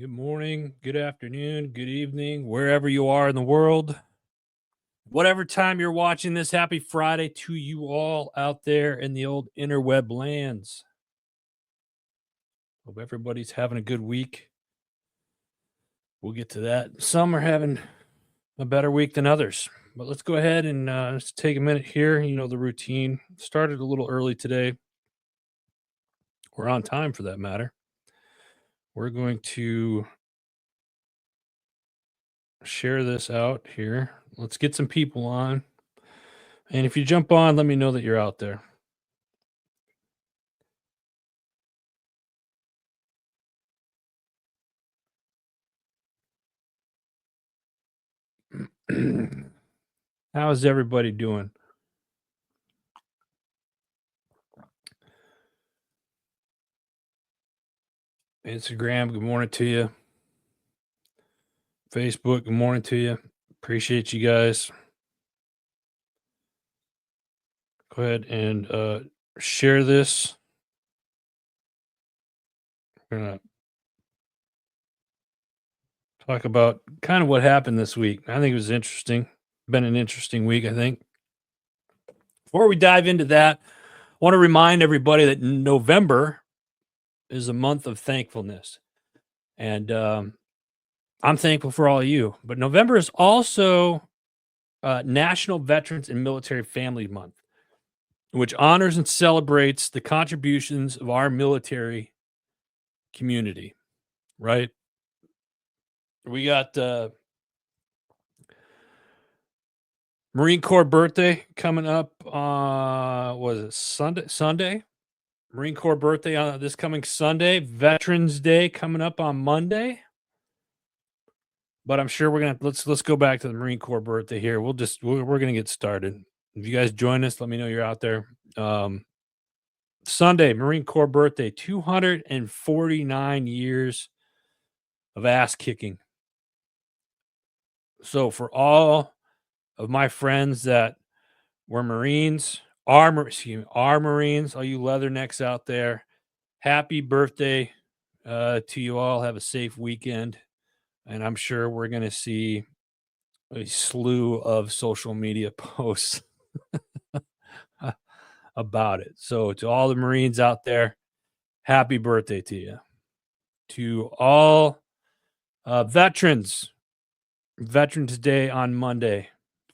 Good morning, good afternoon, good evening, wherever you are in the world. Whatever time you're watching this, happy Friday to you all out there in the old interweb lands. Hope everybody's having a good week. We'll get to that. Some are having a better week than others. But let's go ahead and let's take a minute here. You know, the routine started a little early today. We're on time for that matter. We're going to share this out here. Let's get some people on. And if you jump on, let me know that you're out there. How's everybody doing? Instagram, good morning to you. Facebook, good morning to you. Appreciate you guys. Go ahead and share this. We're going to talk about kind of what happened this week. I think it was interesting. Been an interesting week, I think. Before we dive into that, I want to remind everybody that November is a month of thankfulness. And I'm thankful for all of you. But November is also National Veterans and Military Family Month, which honors and celebrates the contributions of our military community, right? We got Marine Corps birthday coming up. Was it Sunday? Marine Corps birthday on this coming Sunday. Veterans Day coming up on Monday. But I'm sure we're gonna let's go back to the Marine Corps birthday here. We're gonna get started. If you guys join us, let me know you're out there. Sunday, Marine Corps birthday, 249 years of ass kicking. So for all of my friends that were Marines, are Marines, all you leathernecks out there, happy birthday to you all. Have a safe weekend. And I'm sure we're going to see a slew of social media posts about it. So to all the Marines out there, happy birthday to you. To all veterans, Veterans Day on Monday.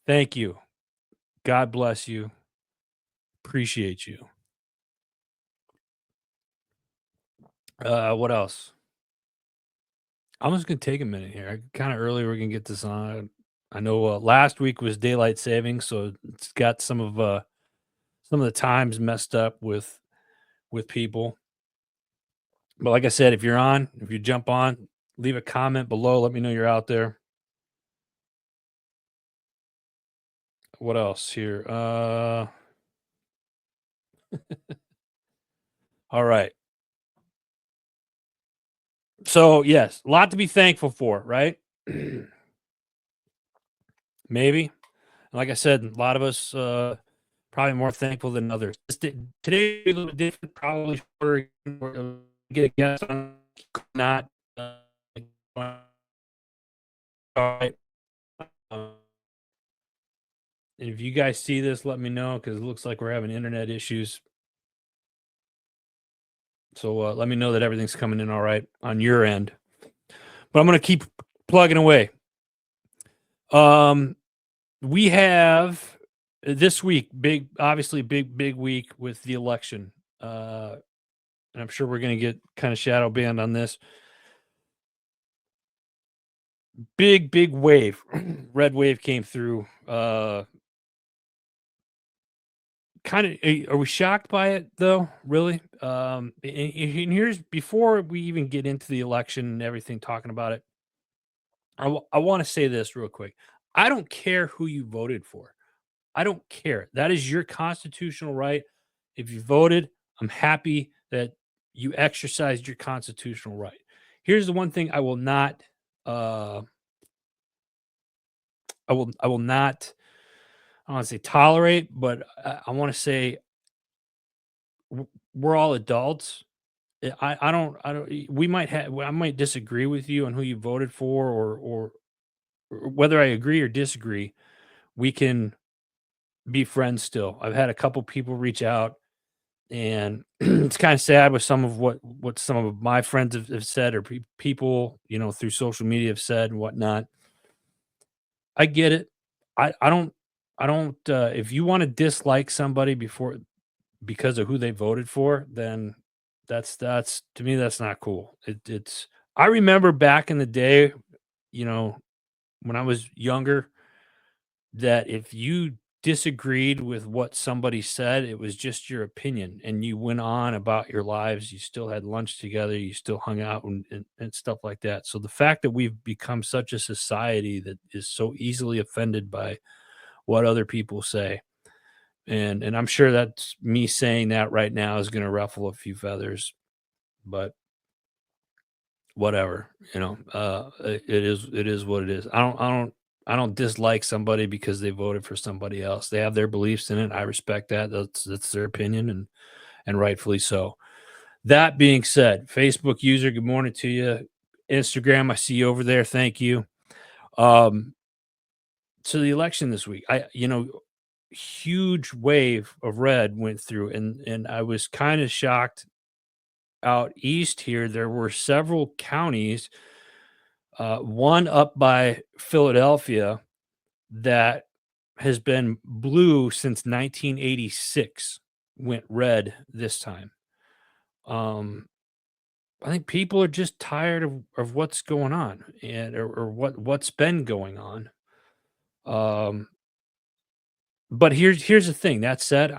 Thank you. God bless you. Appreciate you. What else? I'm just gonna take a minute here. Kind of early. We're gonna get this on. I know last week was daylight savings, so it's got some of the times messed up with people. But like I said, if you're on, if you jump on, leave a comment below. Let me know you're out there. What else here? All right. So yes, a lot to be thankful for, right? Maybe. Like I said, a lot of us probably more thankful than others. Today is a little different, probably shorter. Get a guest on, not. All right. And if you guys see this, let me know because it looks like we're having internet issues. So let me know that everything's coming in all right on your end. But I'm going to keep plugging away. We have this week, obviously big week with the election. And I'm sure we're going to get kind of shadow banned on this. Big wave. Red wave came through. Kind of, are we shocked by it though? Really? And here's, before we even get into the election and everything, talking about it, I want to say this real quick. I don't care who you voted for. I don't care. That is your constitutional right. If you voted, I'm happy that you exercised your constitutional right. Here's the one thing I will not I will not, I don't want to say tolerate, but I want to say we're all adults we might have, I might disagree with you on who you voted for, or whether I agree or disagree, we can be friends still. I've had a couple people reach out, and it's kind of sad with some of what some of my friends have said, or people, through social media have said and whatnot. I get it. I don't if you want to dislike somebody because of who they voted for, then that's to me, that's not cool. It's I remember back in the day, you know, when I was younger, that if you disagreed with what somebody said, it was just your opinion, and you went on about your lives. You still had lunch together, you still hung out, and stuff like that. So the fact that we've become such a society that is so easily offended by what other people say, and I'm sure that's me saying that right now is going to ruffle a few feathers, but whatever, it is what it is. I don't dislike somebody because they voted for somebody else. They have their beliefs in it. I respect that. That's their opinion, and rightfully so. That being said, Facebook user, good morning to you. Instagram, I see you over there. Thank you. Um, so the election this week, huge wave of red went through, and I was kind of shocked. Out east here, there were several counties, one up by Philadelphia, that has been blue since 1986, went red this time. Um, I think people are just tired of what's going on, or what's been going on. Um, but here's the thing. That said,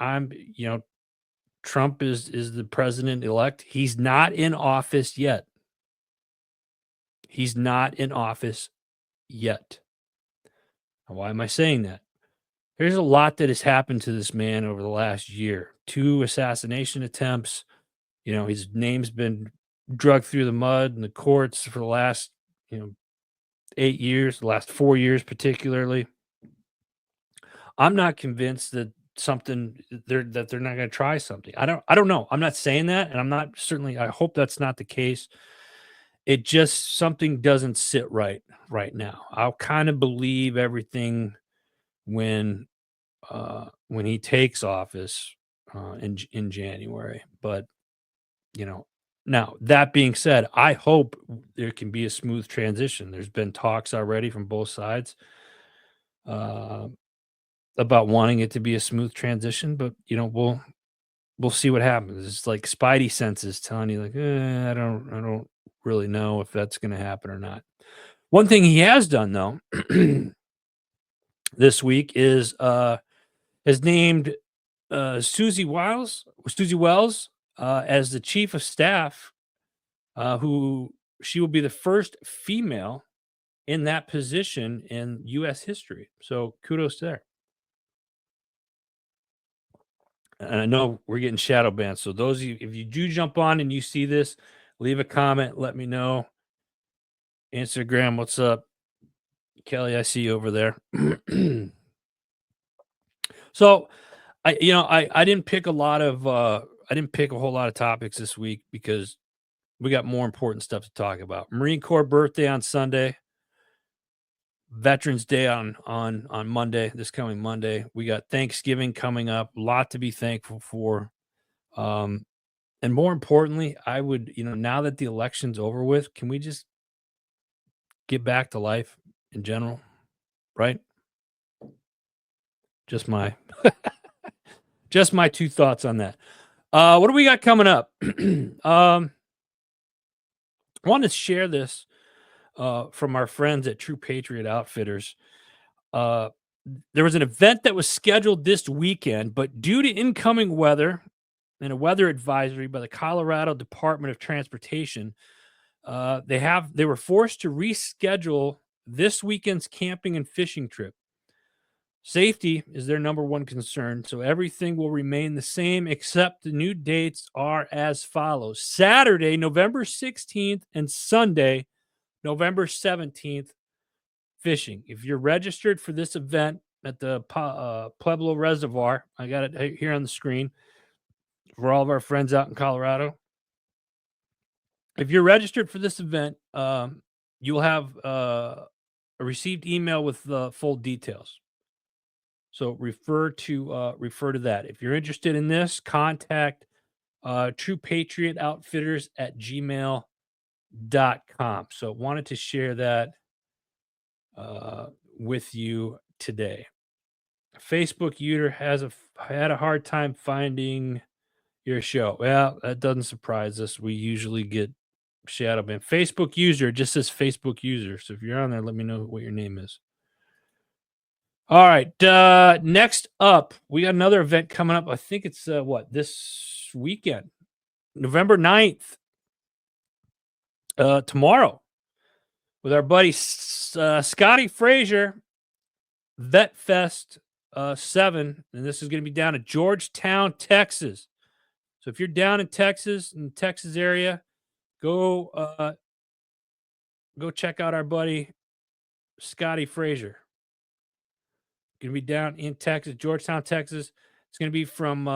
Trump is the president elect. He's not in office yet. He's not in office yet. Why am I saying that? There's a lot that has happened to this man over the last year. Two assassination attempts. His name's been dragged through the mud in the courts for the last, 8 years, the last 4 years particularly. I'm not convinced that they're not going to try something. I don't know. I'm not saying that, and I'm not certainly. I hope that's not the case. It just something doesn't sit right now. I'll kind of believe everything when when he takes office in January. But you know, now that being said, I hope there can be a smooth transition. There's been talks already from both sides uh, about wanting it to be a smooth transition, but we'll see what happens. It's like spidey senses telling you, like, I don't really know if that's going to happen or not. One thing he has done though this week is has named Susie Wells, as the chief of staff, who she will be the first female in that position in U.S. history. So kudos there. And I know we're getting shadow banned. So those of you, if you do jump on and you see this, leave a comment. Let me know. Instagram, what's up? Kelly, I see you over there. So I didn't pick I didn't pick a whole lot of topics this week because we got more important stuff to talk about. Marine Corps birthday on Sunday, Veterans Day on Monday, this coming Monday. We got Thanksgiving coming up, a lot to be thankful for. Um, and more importantly, I would, now that the election's over with, can we just get back to life in general, right? Just my just my two thoughts on that. What do we got coming up? I want to share this from our friends at True Patriot Outfitters. Uh, there was an event that was scheduled this weekend, but due to incoming weather and a weather advisory by the Colorado Department of Transportation, they were forced to reschedule this weekend's camping and fishing trip. Safety is their number one concern, so everything will remain the same, except the new dates are as follows: Saturday, November 16th, and Sunday, November 17th, fishing. If you're registered for this event at the Pueblo Reservoir, I got it here on the screen for all of our friends out in Colorado. If you're registered for this event, you'll have a received email with the full details. So refer to that. If you're interested in this, contact True Patriot Outfitters at gmail.com. So wanted to share that with you today. Facebook user had a hard time finding your show. Well, that doesn't surprise us. We usually get shadow banned. Facebook user just says Facebook user. So if you're on there, let me know what your name is. All right. Next up, we got another event coming up. I think it's this weekend, November 9th. Tomorrow with our buddy Scotty Frazier, Vet Fest 7, and this is going to be down at Georgetown, Texas. So if you're down in the Texas area, go check out our buddy Scotty Frazier. Going to be down in Texas, Georgetown, Texas. It's going to be from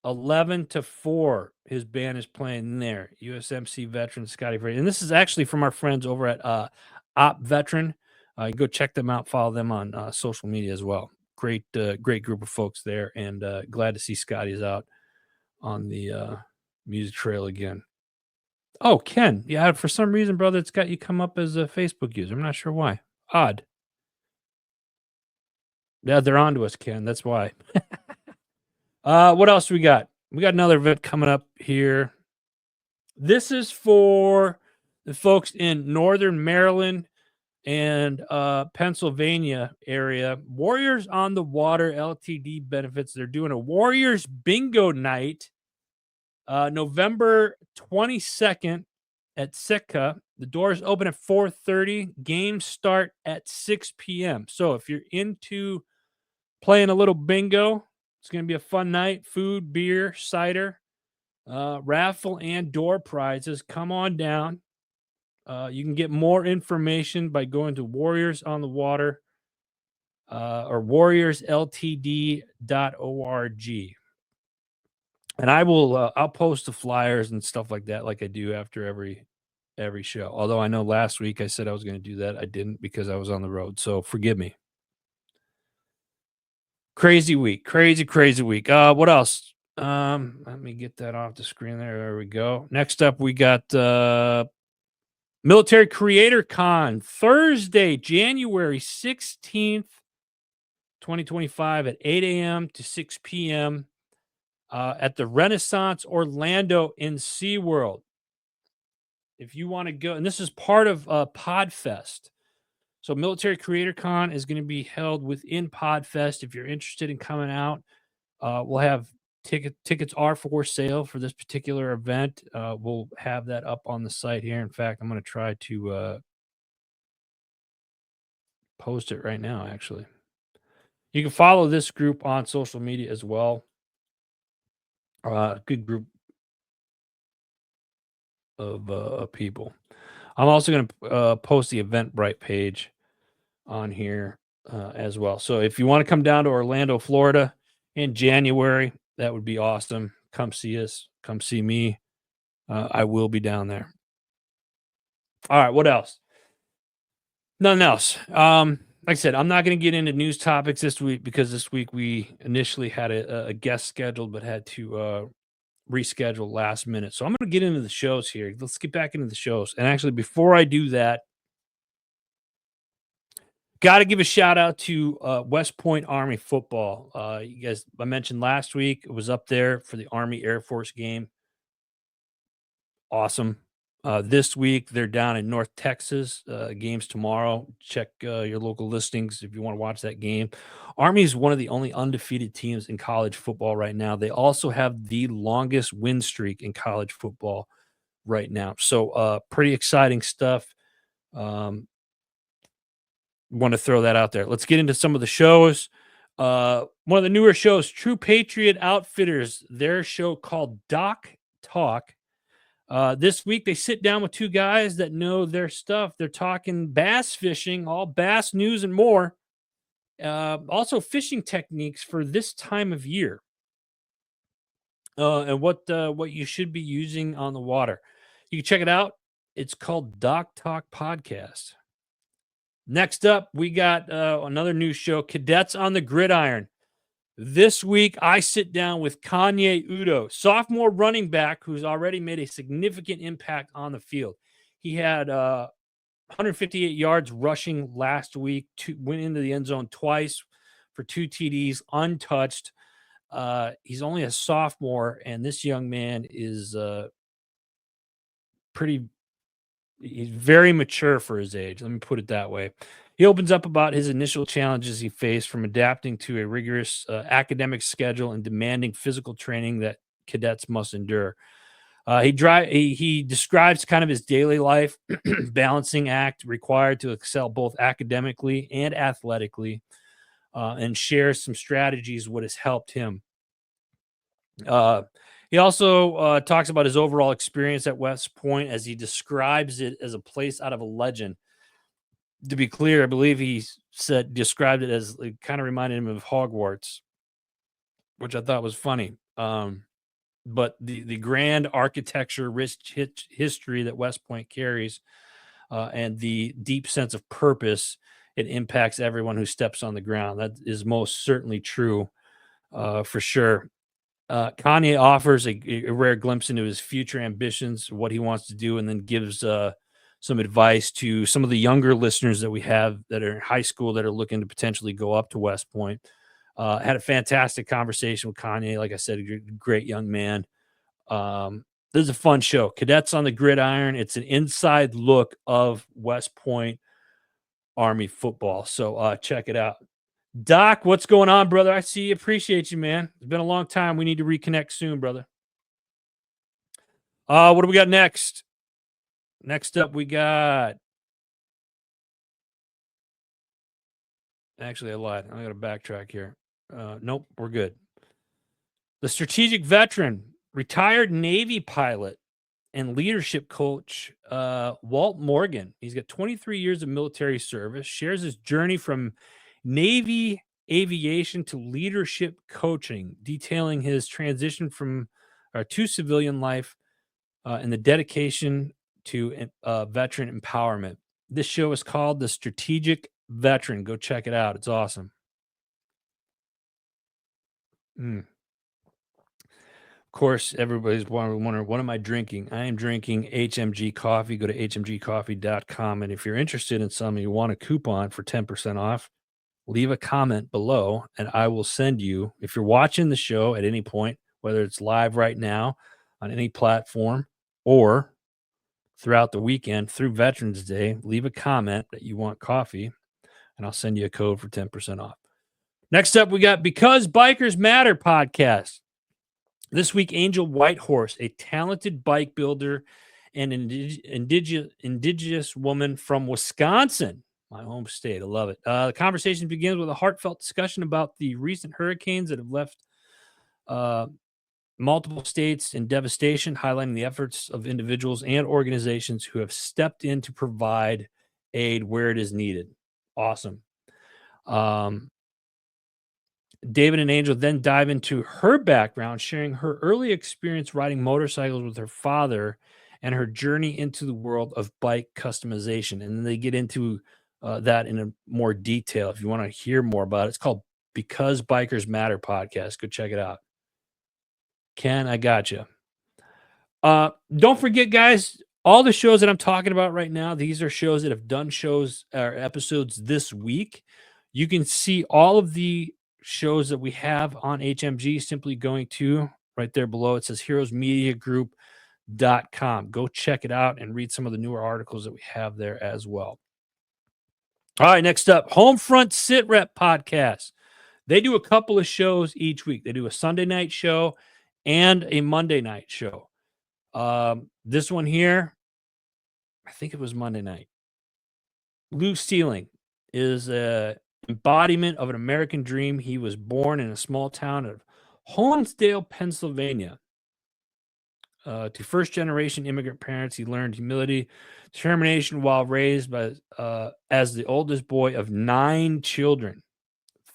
11 to 4. His band is playing there. USMC veteran Scotty Frazier. And this is actually from our friends over at Op Veteran. Go check them out. Follow them on social media as well. Great group of folks there. And glad to see Scotty's out on the music trail again. Oh, Ken. Yeah, for some reason, brother, it's got you come up as a Facebook user. I'm not sure why. Odd. Yeah, they're on to us, Ken. That's why. What else we got? We got another event coming up here. This is for the folks in Northern Maryland and Pennsylvania area. Warriors on the Water LTD benefits. They're doing a Warriors bingo night November 22nd at Sitka. The doors open at 4:30. Games start at 6 p.m. So if you're into playing a little bingo, it's going to be a fun night. Food, beer, cider, raffle, and door prizes. Come on down. You can get more information by going to Warriors on the Water or warriorsltd.org. And I'll post the flyers and stuff like that, like I do after every show. Although I know last week I said I was going to do that, I didn't because I was on the road. So forgive me. Crazy week. What else? Let me get that off the screen there. There we go. Next up, we got Military Creator Con, Thursday, January 16th, 2025 at 8 a.m. to 6 p.m. At the Renaissance Orlando in SeaWorld. If you want to go, and this is part of PodFest. So Military Creator Con is going to be held within PodFest. If you're interested in coming out, we'll have tickets are for sale for this particular event. We'll have that up on the site here. In fact, I'm going to try to post it right now, actually. You can follow this group on social media as well. Good group of people. I'm also going to post the Eventbrite page on here as well. So if you want to come down to Orlando, Florida in January, that would be awesome. Come see us. Come see me. I will be down there. All right. What else? Nothing else. Like I said, I'm not going to get into news topics this week because this week we initially had a guest scheduled, but had to reschedule last minute. So I'm going to get into the shows here. Let's get back into the shows. And actually, before I do that, got to give a shout out to West Point Army football. You guys, I mentioned last week, it was up there for the Army Air Force game. Awesome. This week, they're down in North Texas. Games tomorrow. Check your local listings if you want to watch that game. Army is one of the only undefeated teams in college football right now. They also have the longest win streak in college football right now. So pretty exciting stuff. Want to throw that out there. Let's get into some of the shows. One of the newer shows, True Patriot Outfitters, their show called Doc Talk. This week, they sit down with two guys that know their stuff. They're talking bass fishing, all bass news and more. Also, fishing techniques for this time of year and what you should be using on the water. You can check it out. It's called Doc Talk Podcast. Next up, we got another new show, Cadets on the Gridiron. This week, I sit down with Kanye Udo, sophomore running back who's already made a significant impact on the field. He had 158 yards rushing last week, went into the end zone twice for 2 TDs, untouched. He's only a sophomore, and this young man is he's very mature for his age. Let me put it that way. He opens up about his initial challenges he faced from adapting to a rigorous academic schedule and demanding physical training that cadets must endure. He describes kind of his daily life, balancing act required to excel both academically and athletically, and shares some strategies what has helped him. He also talks about his overall experience at West Point as he describes it as a place out of a legend. To be clear, I believe he described it as kind of reminded him of Hogwarts, which I thought was funny. But the grand architecture, rich history that West Point carries, and the deep sense of purpose, it impacts everyone who steps on the ground. That is most certainly true, for sure. Kanye offers a rare glimpse into his future ambitions, what he wants to do, and then gives some advice to some of the younger listeners that we have that are in high school that are looking to potentially go up to West Point. Had a fantastic conversation with Kanye. Like I said, a great young man. This is a fun show. Cadets on the Gridiron. It's an inside look of West Point Army football. So check it out. Doc, what's going on, brother? I see you. Appreciate you, man. It's been a long time. We need to reconnect soon, brother. What do we got next? Next up, we got... Actually, I lied. I got to backtrack here. Nope, we're good. The strategic veteran, retired Navy pilot, and leadership coach, Walt Morgan. He's got 23 years of military service, shares his journey from Navy aviation to leadership coaching, detailing his transition to civilian life and the dedication to veteran empowerment. This show is called The Strategic Veteran. Go check it out. It's awesome. Of course, everybody's wondering, what am I drinking? I am drinking HMG coffee. Go to hmgcoffee.com. And if you're interested in some and you want a coupon for 10% off, leave a comment below and I will send you, if you're watching the show at any point, whether it's live right now on any platform or throughout the weekend through Veterans Day, leave a comment that you want coffee and I'll send you a code for 10% off. Next up, we got Because Bikers Matter podcast. This week, Angel Whitehorse, a talented bike builder and indigenous woman from Wisconsin, my home state. I love it. The conversation begins with a heartfelt discussion about the recent hurricanes that have left multiple states in devastation, highlighting the efforts of individuals and organizations who have stepped in to provide aid where it is needed. Awesome. David and Angel then dive into her background, sharing her early experience riding motorcycles with her father and her journey into the world of bike customization. And then they get into that in a more detail. If you want to hear more about it, it's called Because Bikers Matter podcast. Go check it out. Ken, I got you. Don't forget, guys, all the shows that I'm talking about right now, these are shows that have done shows or episodes this week. You can see all of the shows that we have on HMG simply going to right there below. It says heroesmediagroup.com. Go check it out and read some of the newer articles that we have there as well. All right, next up, Homefront Sit Rep podcast. They do a couple of shows each week. They do a Sunday night show and a Monday night show. This one here, I think it was Monday night. Lou Sealing is a embodiment of an American dream. He was born in a small town of Honesdale, Pennsylvania. To first-generation immigrant parents, he learned humility, determination while raised by as the oldest boy of 9 children.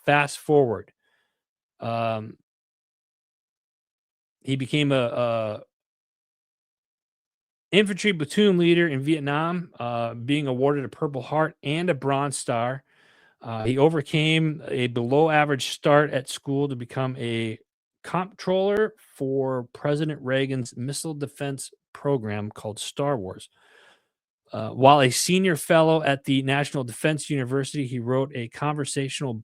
Fast forward, he became a infantry platoon leader in Vietnam, being awarded a Purple Heart and a Bronze Star. He overcame a below average start at school to become a comptroller for President Reagan's missile defense program called Star Wars. While a senior fellow at the National Defense University, he wrote a confrontational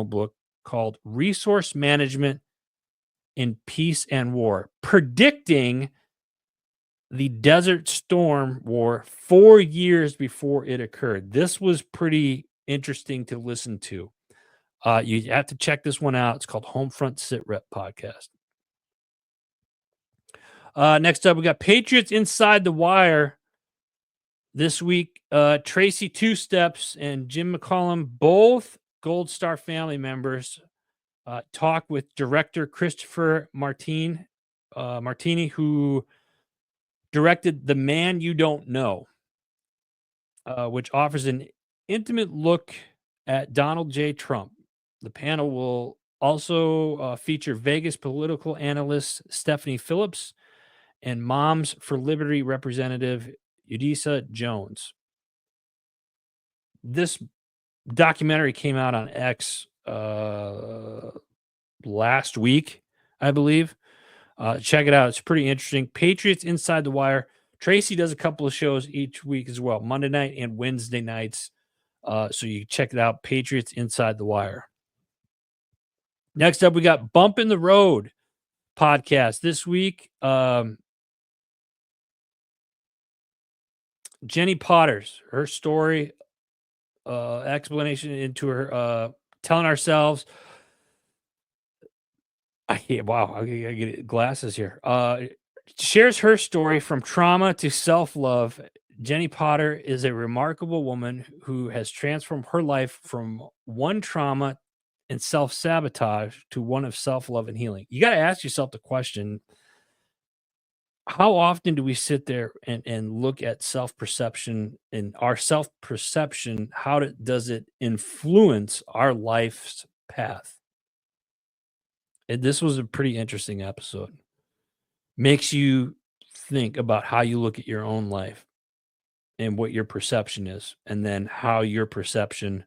book called Resource Management in Peace and War, predicting the Desert Storm War 4 years before it occurred. This was pretty interesting to listen to. You have to check this one out. It's called Homefront Sit Rep Podcast. Next up, we got Patriots Inside the Wire. This week, Tracy Two Steps and Jim McCollum, both Gold Star family members, talk with director Christopher Martini, who directed The Man You Don't Know, which offers an intimate look at Donald J. Trump. The panel will also feature Vegas political analyst Stephanie Phillips and Moms for Liberty representative Udisa Jones. This documentary came out on X last week, I believe. Check it out. It's pretty interesting. Patriots Inside the Wire. Tracy does a couple of shows each week as well, Monday night and Wednesday nights. So you can check it out. Patriots Inside the Wire. Next up, we got Bump in the Road podcast this week. Jenny Potter's, her story, explanation into her, telling ourselves. Wow, I get glasses here. Shares her story from trauma to self-love. Jenny Potter is a remarkable woman who has transformed her life from one trauma and self-sabotage to one of self-love and healing. You got to ask yourself the question, how often do we sit there and look at self-perception and our self-perception? How does it influence our life's path? And this was a pretty interesting episode. Makes you think about how you look at your own life and what your perception is, and then how your perception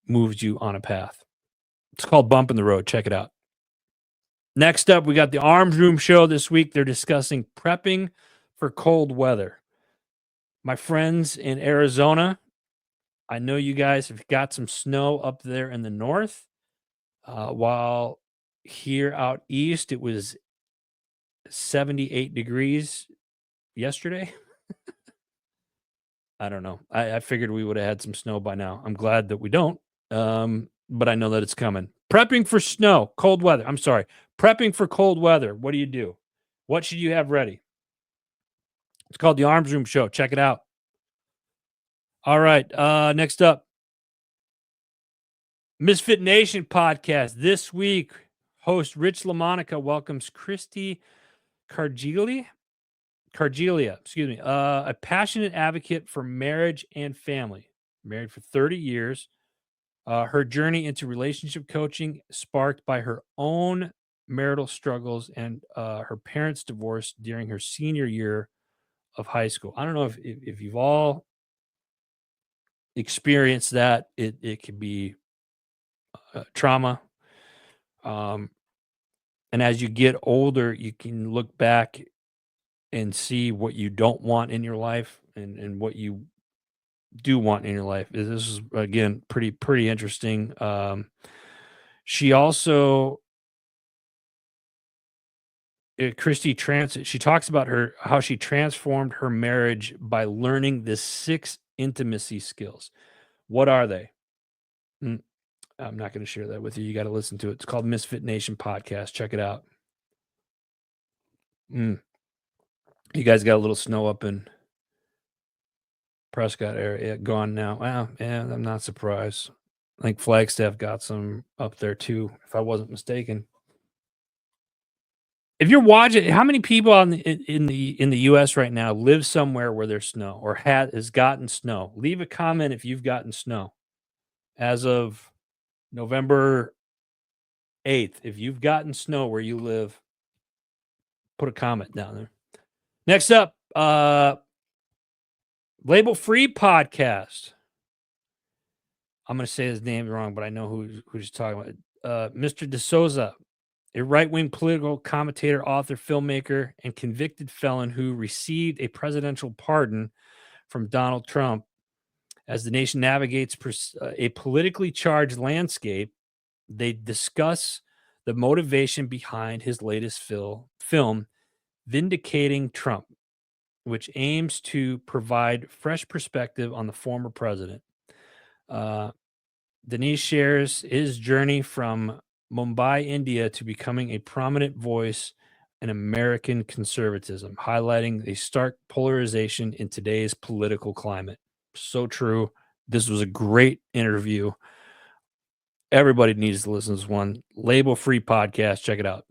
moves you on a path. It's called Bump in the Road. Check it out. Next up, we got the Arms Room Show this week. They're discussing prepping for cold weather. My friends in Arizona, I know you guys have got some snow up there in the north. While here out east, it was 78 degrees yesterday. I don't know. I figured we would have had some snow by now. I'm glad that we don't. But I know that it's coming. Prepping for snow, cold weather. I'm sorry. Prepping for cold weather. What do you do? What should you have ready? It's called the Arms Room Show. Check it out. All right. Next up, Misfit Nation podcast. This week, host Rich LaMonica welcomes Christy Cargelia, a passionate advocate for marriage and family. Married for 30 years. Her journey into relationship coaching sparked by her own marital struggles and her parents' divorce during her senior year of high school. I don't know if you've all experienced that. It could be trauma. And as you get older, you can look back and see what you don't want in your life and what you do want in your life. This is, again, pretty interesting. She also, Christy she talks about how she transformed her marriage by learning the 6 intimacy skills. What are they? I'm not going to share that with you. You got to listen to it. It's called Misfit Nation Podcast. Check it out. You guys got a little snow up in Prescott area. Gone now. Well, yeah, I'm not surprised. I think Flagstaff got some up there too, if I wasn't mistaken. If you're watching, how many people in the U.S. right now live somewhere where there's snow or has gotten snow? Leave a comment if you've gotten snow as of November 8th. If you've gotten snow where you live, put a comment down there. Next up, Label Free Podcast. I'm going to say his name wrong, but I know who he's talking about. Mr. DeSouza, a right-wing political commentator, author, filmmaker, and convicted felon who received a presidential pardon from Donald Trump. As the nation navigates a politically charged landscape, they discuss the motivation behind his latest film, Vindicating Trump, which aims to provide fresh perspective on the former president. Denise shares his journey from Mumbai, India, to becoming a prominent voice in American conservatism, highlighting a stark polarization in today's political climate. So true. This was a great interview. Everybody needs to listen to this one. Label Free Podcast. Check it out.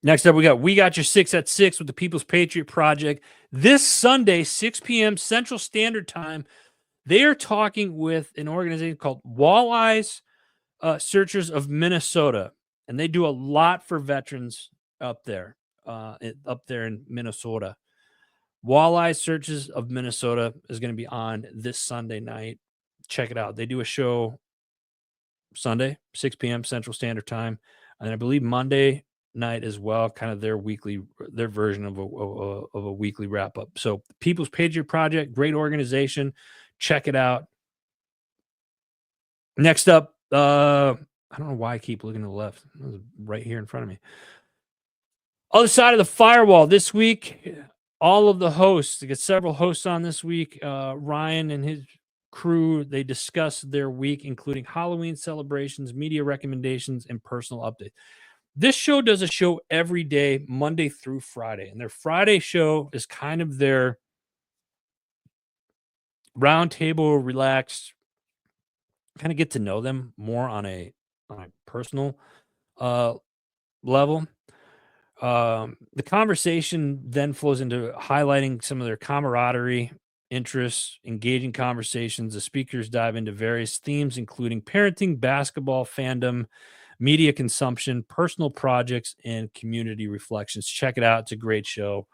Next up, we got your 6 at 6 with the People's Patriot Project. This Sunday, 6 p.m. Central Standard Time, they are talking with an organization called Walleyes Searchers of Minnesota, and they do a lot for veterans up there in Minnesota. Walleye Searchers of Minnesota is going to be on this Sunday night. Check it out. They do a show Sunday, 6 p.m. Central Standard Time, and I believe Monday night as well, kind of their version of a weekly wrap up. So People's Patriot Project, great organization. Check it out. Next up, I don't know why I keep looking to the left. It was right here in front of me. Other side of the firewall this week, all of the hosts, they get several hosts on this week. Ryan and his crew, they discuss their week, including Halloween celebrations, media recommendations, and personal updates. This show does a show every day, Monday through Friday. And their Friday show is kind of their roundtable, relaxed, kind of get to know them more on a personal level. The conversation then flows into highlighting some of their camaraderie, interests, engaging conversations. The speakers dive into various themes, including parenting, basketball, fandom, media consumption, personal projects, and community reflections. Check it out. It's a great show.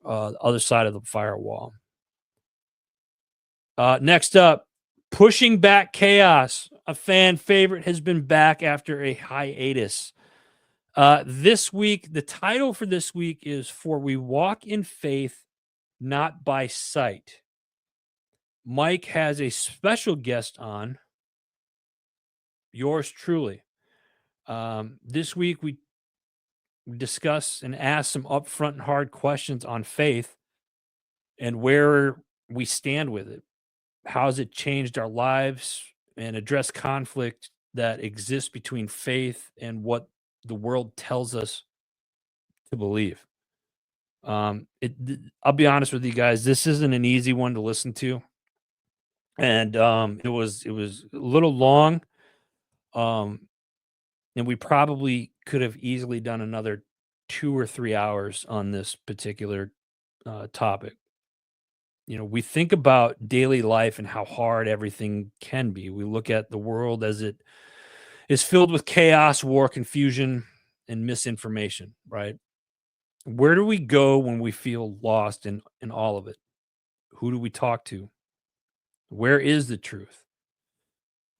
The other side of the firewall. Next up, Pushing Back Chaos. A fan favorite has been back after a hiatus. This week, the title for this week is For We Walk in Faith, Not by Sight. Mike has a special guest on, yours truly. This week, we discuss and ask some upfront and hard questions on faith and where we stand with it. How has it changed our lives, and address conflict that exists between faith and what the world tells us to believe. I'll be honest with you guys, this isn't an easy one to listen to. And it was a little long. And we probably could have easily done another 2 or 3 hours on this particular topic. You know, we think about daily life and how hard everything can be. We look at the world as it is filled with chaos, war, confusion, and misinformation, right? Where do we go when we feel lost in all of it? Who do we talk to? Where is the truth?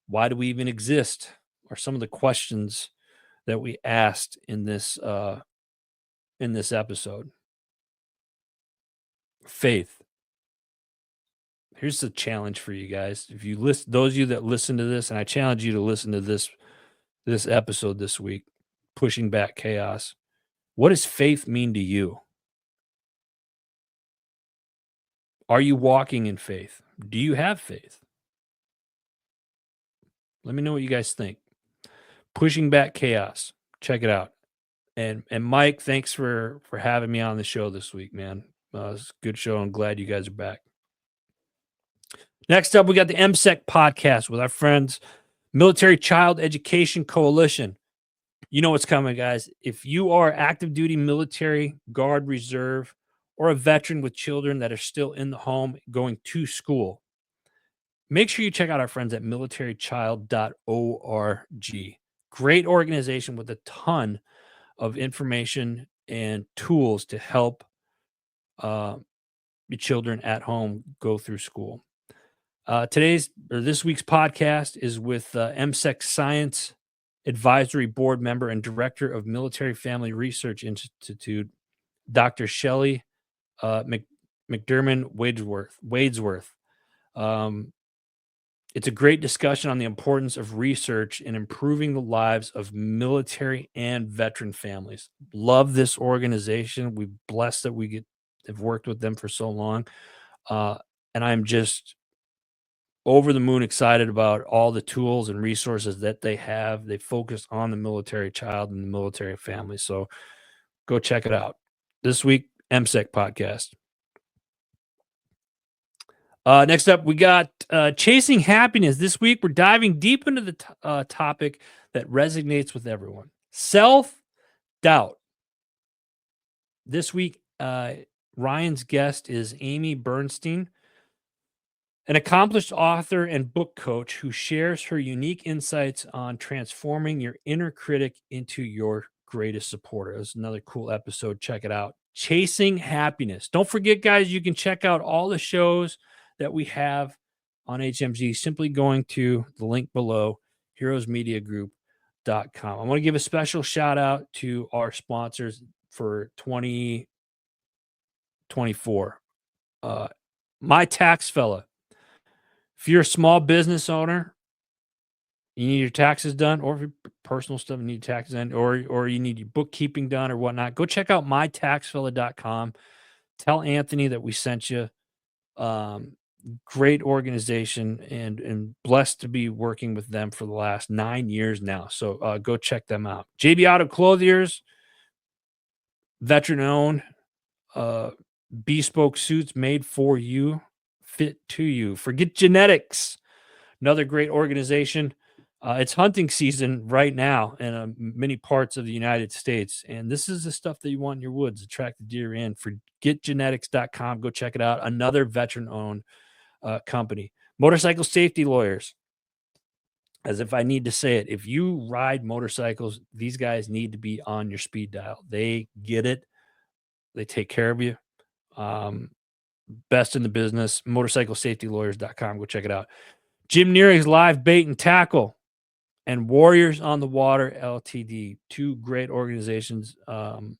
Why do we even exist? Are some of the questions that we asked in this episode. Faith. Here's the challenge for you guys. If you those of you that listen to this, and I challenge you to listen to this episode this week, Pushing Back Chaos. What does faith mean to you? Are you walking in faith? Do you have faith? Let me know what you guys think. Pushing Back Chaos. Check it out. And Mike, thanks for having me on the show this week, man. It's a good show. I'm glad you guys are back. Next up, we got the MSEC podcast with our friends, Military Child Education Coalition. You know what's coming, guys. If you are active duty military, Guard, Reserve, or a veteran with children that are still in the home going to school, make sure you check out our friends at militarychild.org. Great organization with a ton of information and tools to help your children at home go through school. This week's podcast is with MSEC Science Advisory Board member and Director of Military Family Research Institute, Dr. Shelley McDermott Wadesworth. It's a great discussion on the importance of research in improving the lives of military and veteran families. Love this organization. We're blessed that have worked with them for so long. And I'm just over the moon excited about all the tools and resources that they have. They focus on the military child and the military family. So go check it out. This week, MSEC podcast. Next up, we got Chasing Happiness. This week, we're diving deep into the topic that resonates with everyone. Self-doubt. This week, Ryan's guest is Amy Bernstein, an accomplished author and book coach who shares her unique insights on transforming your inner critic into your greatest supporter. It's another cool episode. Check it out. Chasing Happiness. Don't forget, guys, you can check out all the shows that we have on HMG simply going to the link below, heroesmediagroup.com. I want to give a special shout out to our sponsors for 2024. My Tax Fella. If you're a small business owner, you need your taxes done, or if you're personal stuff, you need taxes done, or you need your bookkeeping done or whatnot, go check out mytaxfella.com. Tell Anthony that we sent you. Great organization and blessed to be working with them for the last 9 years now. So go check them out. JB Auto Clothiers, veteran owned, bespoke suits made for you, fit to you. Forget Genetics, another great organization. It's hunting season right now in many parts of the United States. And this is the stuff that you want in your woods, attract the deer in. Forgetgenetics.com. Go check it out. Another veteran owned company. Motorcycle Safety Lawyers. As if I need to say it, if you ride motorcycles, these guys need to be on your speed dial. They get it. They take care of you. Best in the business. Motorcyclesafetylawyers.com. Go check it out. Jim Nearing's Live Bait and Tackle and Warriors on the Water LTD. Two great organizations and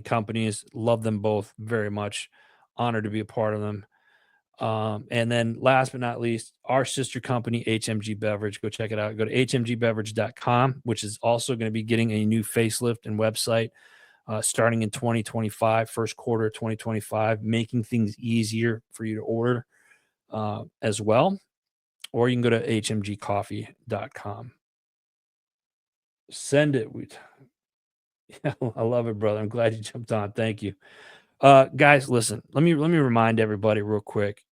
companies. Love them both very much. Honored to be a part of them. And then last but not least, our sister company, HMG Beverage. Go check it out. Go to hmgbeverage.com, which is also going to be getting a new facelift and website starting in 2025, first quarter of 2025, making things easier for you to order as well. Or you can go to hmgcoffee.com. Send it. I love it, brother. I'm glad you jumped on. Thank you. Guys, listen, let me remind everybody real quick,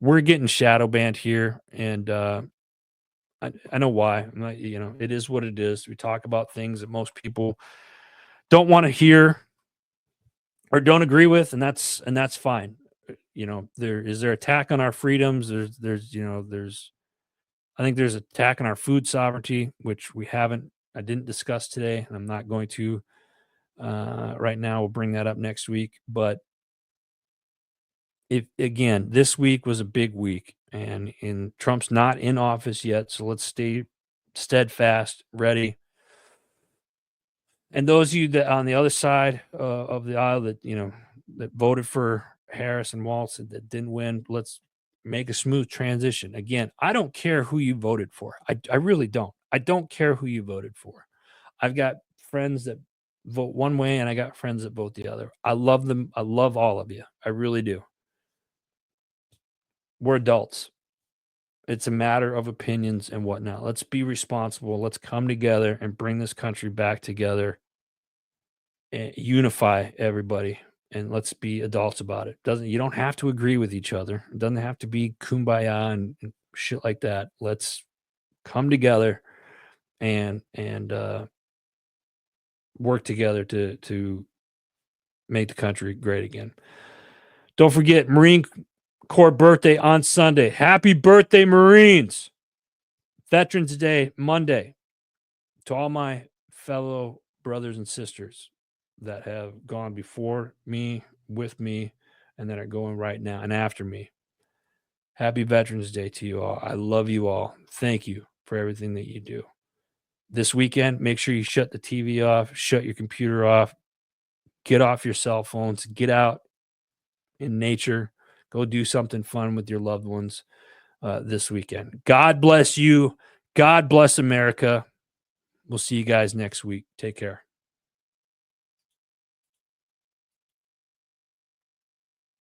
we're getting shadow banned here, and I know why. It is what it is. We talk about things that most people don't want to hear or don't agree with, and that's fine. There's attack on our freedoms. I think there's attack on our food sovereignty, which I didn't discuss today, and I'm not going to right now. We'll bring that up next week. But this week was a big week, and Trump's not in office yet, so let's stay steadfast, ready. And those of you that on the other side of the aisle that that voted for Harris and Walz that didn't win, let's make a smooth transition. Again, I don't care who you voted for. I really don't. I don't care who you voted for. I've got friends that vote one way, and I got friends that vote the other. I love them. I love all of you. I really do. We're adults. It's a matter of opinions and whatnot. Let's be responsible. Let's come together and bring this country back together and unify everybody. And let's be adults about it. You don't have to agree with each other. It doesn't have to be kumbaya and shit like that. Let's come together and work together to make the country great again. Don't forget Marine Corps birthday on Sunday. Happy birthday, Marines. Veterans Day, Monday. To all my fellow brothers and sisters that have gone before me, with me and that are going right now and after me. Happy Veterans Day to you all. I love you all. Thank you for everything that you do. This weekend, make sure you shut the TV off, shut your computer off, get off your cell phones, get out in nature, go do something fun with your loved ones this weekend. God bless you. God bless America. We'll see you guys next week. Take care.